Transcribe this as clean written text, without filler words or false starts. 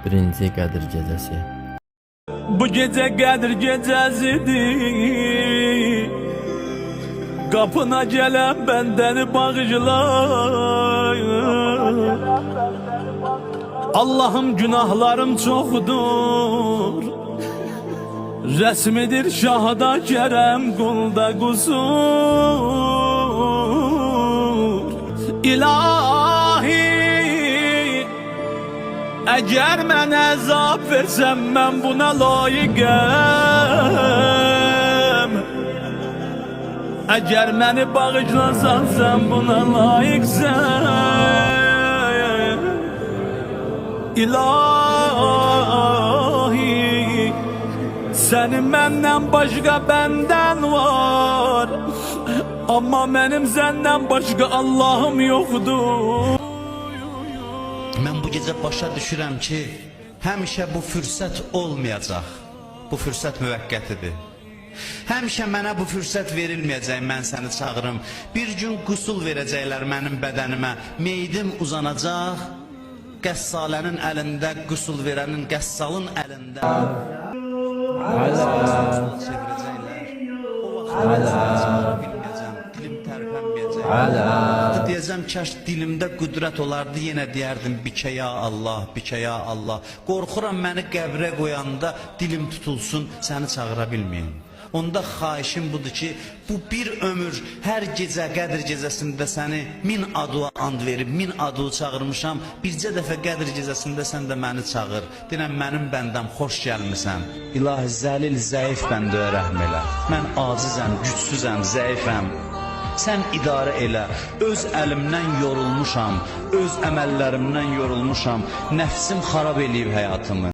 Birinci Qədir gecəsi. Bu gece Qədir gecəsidir. Kapına gelen bendeni bağışla. Allah'ım günahlarım çoktur. Resmidir şahda kerem, kulda kusur. İlahi, eğer mən əzab versem mən buna layıqəm. Eğer məni bağışlasan sen buna layıqsən. İlahi, senin məndən başqa bəndən var. Amma mənim səndən başqa Allahım yoxdur. Mən bu gecə başa düşürəm ki, həmişə bu fürsət olmayacaq. Bu fürsət müvəqqətidir. Həmişə mənə bu fürsət verilməyəcək, mən səni çağırım. Bir gün qusul verəcəklər mənim bədənimə, meydim uzanacaq. Qəssalənin əlində, qusul verənin, qəssalın əlində. Dilim tərpənməyəcək. Deyəcəm, kaş dilimdə qüdrət olardı, yenə deyərdim, bikə ya Allah, bikə ya Allah. Qorxuram məni qəbrə qoyanda dilim tutulsun, səni çağıra bilməyim. Onda xahişim budur ki, bu bir ömür hər gecə Qədir gecəsində səni min adıya and verib, min adı çağırmışam. Bircə dəfə Qədir gecəsində sən də məni çağır. Deyirəm, mənim bəndəm, xoş gəlmisən. İlahi, zəlil, zəif bəndəyə rəhm elə. Mən acizəm, gücsüzəm, zəifəm. Sən idarə elə, öz əlimdən yorulmuşam, öz əməllərimdən yorulmuşam, nəfsim xarab eləyib həyatımı.